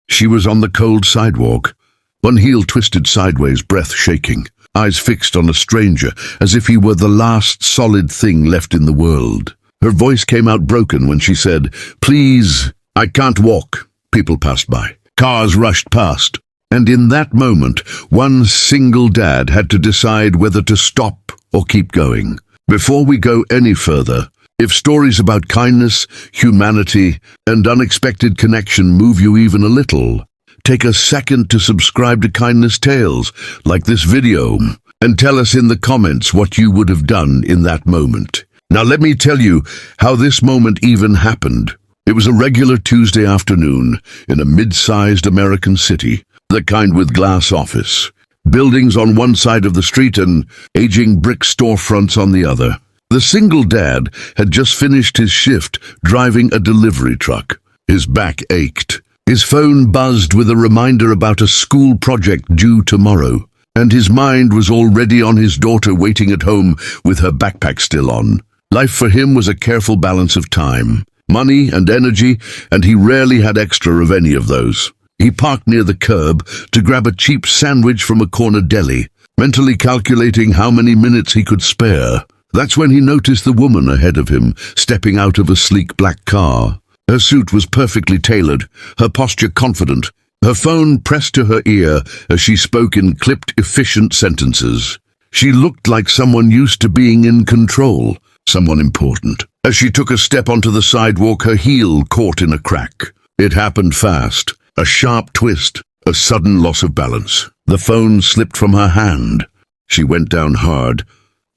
She was on the cold sidewalk, one heel twisted sideways, breath shaking, eyes fixed on a stranger as if he were the last solid thing left in the world. Her voice came out broken when she said, "Please, I can't walk." People passed by. Cars rushed past. And in that moment, one single dad had to decide whether to stop or keep going. Before we go any further, if stories about kindness, humanity, and unexpected connection move you even a little, take a second to subscribe to Kindness Tales, like this video, and tell us in the comments what you would have done in that moment. Now let me tell you how this moment even happened. It was a regular Tuesday afternoon in a mid-sized American city, the kind with glass office, buildings on one side of the street and aging brick storefronts on the other. The single dad had just finished his shift driving a delivery truck. His back ached. His phone buzzed with a reminder about a school project due tomorrow, and his mind was already on his daughter waiting at home with her backpack still on. Life for him was a careful balance of time, money and energy, and he rarely had extra of any of those. He parked near the curb to grab a cheap sandwich from a corner deli, mentally calculating how many minutes he could spare. That's when he noticed the woman ahead of him, stepping out of a sleek black car. Her suit was perfectly tailored, her posture confident, her phone pressed to her ear as she spoke in clipped, efficient sentences. She looked like someone used to being in control, someone important. As she took a step onto the sidewalk, her heel caught in a crack. It happened fast. A sharp twist, a sudden loss of balance. The phone slipped from her hand. She went down hard,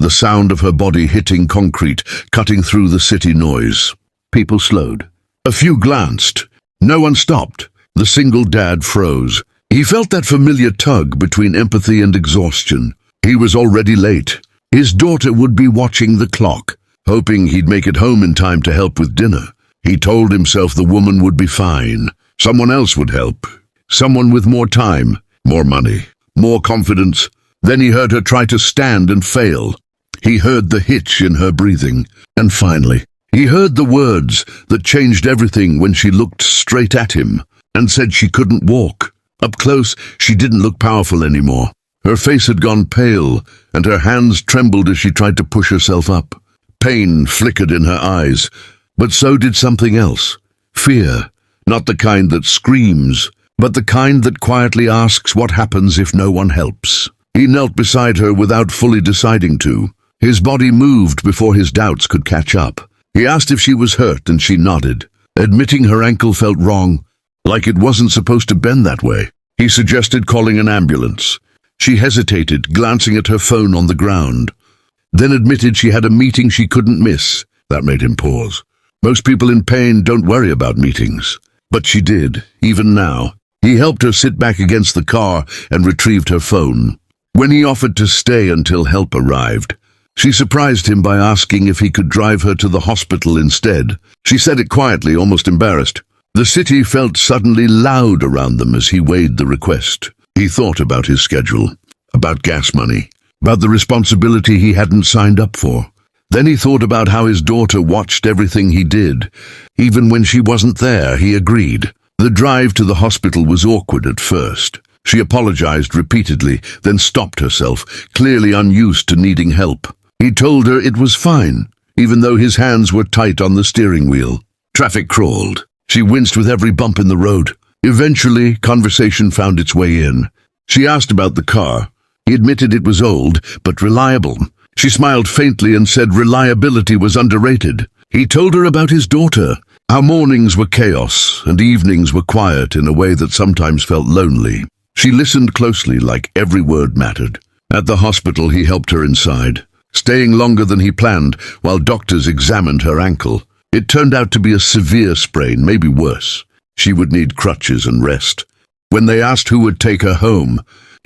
the sound of her body hitting concrete, cutting through the city noise. People slowed. A few glanced. No one stopped. The single dad froze. He felt that familiar tug between empathy and exhaustion. He was already late. His daughter would be watching the clock, hoping he'd make it home in time to help with dinner. He told himself the woman would be fine. Someone else would help. Someone with more time, more money, more confidence. Then he heard her try to stand and fail. He heard the hitch in her breathing. And finally, he heard the words that changed everything when she looked straight at him and said she couldn't walk. Up close, she didn't look powerful anymore. Her face had gone pale, and her hands trembled as she tried to push herself up. Pain flickered in her eyes, but so did something else. Fear. Not the kind that screams, but the kind that quietly asks what happens if no one helps. He knelt beside her without fully deciding to. His body moved before his doubts could catch up. He asked if she was hurt, and she nodded, admitting her ankle felt wrong, like it wasn't supposed to bend that way. He suggested calling an ambulance. She hesitated, glancing at her phone on the ground, then admitted she had a meeting she couldn't miss. That made him pause. Most people in pain don't worry about meetings. But she did, even now. He helped her sit back against the car and retrieved her phone. When he offered to stay until help arrived, she surprised him by asking if he could drive her to the hospital instead. She said it quietly, almost embarrassed. The city felt suddenly loud around them as he weighed the request. He thought about his schedule, about gas money, about the responsibility he hadn't signed up for. Then he thought about how his daughter watched everything he did. Even when she wasn't there, he agreed. The drive to the hospital was awkward at first. She apologized repeatedly, then stopped herself, clearly unused to needing help. He told her it was fine, even though his hands were tight on the steering wheel. Traffic crawled. She winced with every bump in the road. Eventually, conversation found its way in. She asked about the car. He admitted it was old, but reliable. She smiled faintly and said reliability was underrated. He told her about his daughter, how mornings were chaos and evenings were quiet in a way that sometimes felt lonely. She listened closely, like every word mattered. At the hospital, he helped her inside, staying longer than he planned while doctors examined her ankle. It turned out to be a severe sprain, maybe worse. She would need crutches and rest. When they asked who would take her home,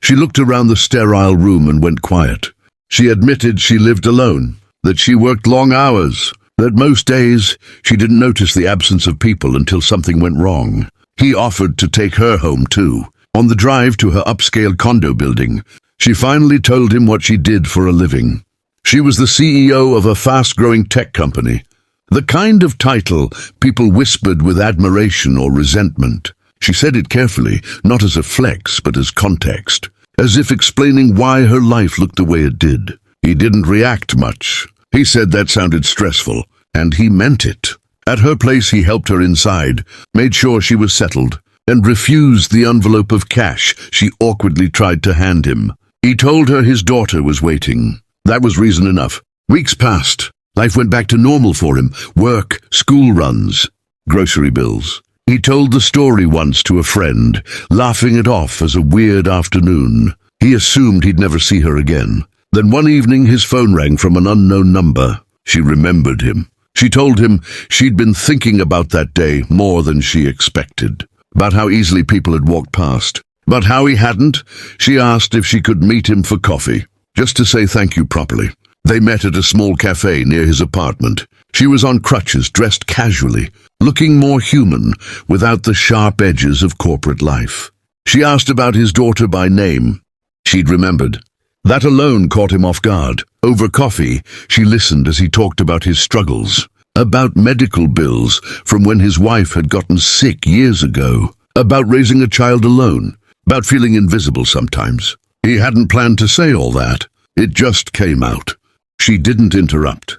she looked around the sterile room and went quiet. She admitted she lived alone, that she worked long hours, that most days she didn't notice the absence of people until something went wrong. He offered to take her home too. On the drive to her upscale condo building, she finally told him what she did for a living. She was the CEO of a fast-growing tech company, the kind of title people whispered with admiration or resentment. She said it carefully, not as a flex, but as context, as if explaining why her life looked the way it did. He didn't react much. He said that sounded stressful, and he meant it. At her place, he helped her inside, made sure she was settled, and refused the envelope of cash she awkwardly tried to hand him. He told her his daughter was waiting. That was reason enough. Weeks passed. Life went back to normal for him. Work, school runs, grocery bills. He told the story once to a friend, laughing it off as a weird afternoon. He assumed he'd never see her again. Then one evening his phone rang from an unknown number. She remembered him. She told him she'd been thinking about that day more than she expected, about how easily people had walked past. But how he hadn't, she asked if she could meet him for coffee, just to say thank you properly. They met at a small cafe near his apartment. She was on crutches, dressed casually, looking more human, without the sharp edges of corporate life. She asked about his daughter by name. She'd remembered. That alone caught him off guard. Over coffee, she listened as he talked about his struggles, about medical bills from when his wife had gotten sick years ago, about raising a child alone, about feeling invisible sometimes. He hadn't planned to say all that. It just came out. She didn't interrupt.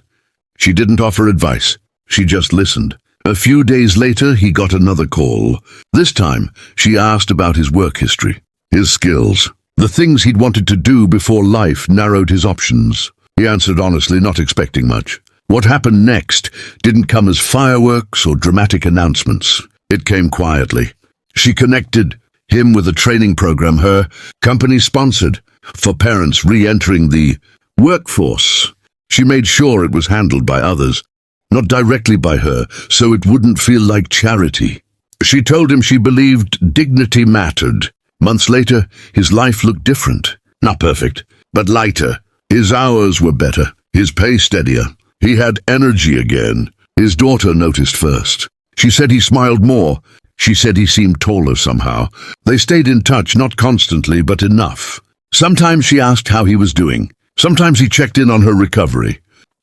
She didn't offer advice. She just listened. A few days later, he got another call. This time, she asked about his work history, his skills, the things he'd wanted to do before life narrowed his options. He answered honestly, not expecting much. What happened next didn't come as fireworks or dramatic announcements. It came quietly. She connected him with a training program her company sponsored for parents re-entering the workforce. She made sure it was handled by others, not directly by her, so it wouldn't feel like charity. She told him she believed dignity mattered. Months later, his life looked different. Not perfect, but lighter. His hours were better, his pay steadier. He had energy again. His daughter noticed first. She said he smiled more. She said he seemed taller somehow. They stayed in touch, not constantly, but enough. Sometimes she asked how he was doing. Sometimes he checked in on her recovery.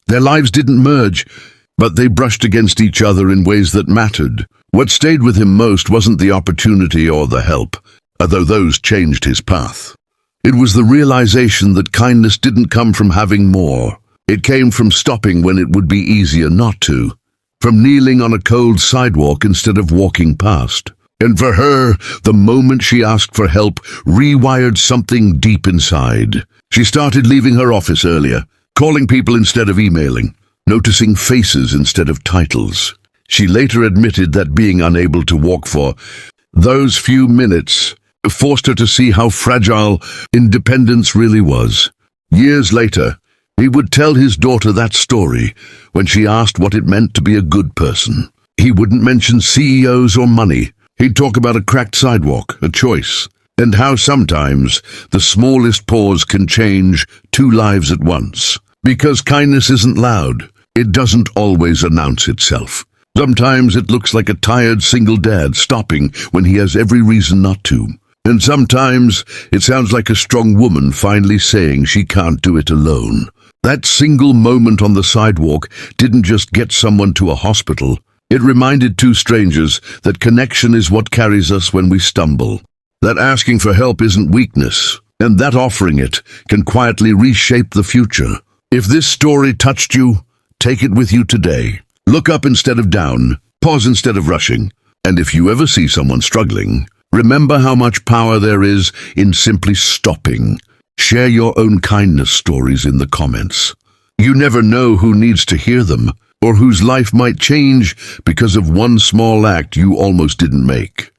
Their lives didn't merge, but they brushed against each other in ways that mattered. What stayed with him most wasn't the opportunity or the help, although those changed his path. It was the realization that kindness didn't come from having more. It came from stopping when it would be easier not to, from kneeling on a cold sidewalk instead of walking past. And for her, the moment she asked for help rewired something deep inside. She started leaving her office earlier, calling people instead of emailing, noticing faces instead of titles. She later admitted that being unable to walk for those few minutes forced her to see how fragile independence really was. Years later, he would tell his daughter that story when she asked what it meant to be a good person. He wouldn't mention CEOs or money. He'd talk about a cracked sidewalk, a choice, and how sometimes the smallest pause can change two lives at once. Because kindness isn't loud, it doesn't always announce itself. Sometimes it looks like a tired single dad stopping when he has every reason not to. And sometimes it sounds like a strong woman finally saying she can't do it alone. That single moment on the sidewalk didn't just get someone to a hospital. It reminded two strangers that connection is what carries us when we stumble, that asking for help isn't weakness, and that offering it can quietly reshape the future. If this story touched you, take it with you today. Look up instead of down, pause instead of rushing, and if you ever see someone struggling, remember how much power there is in simply stopping. Share your own kindness stories in the comments. You never know who needs to hear them, or whose life might change because of one small act you almost didn't make.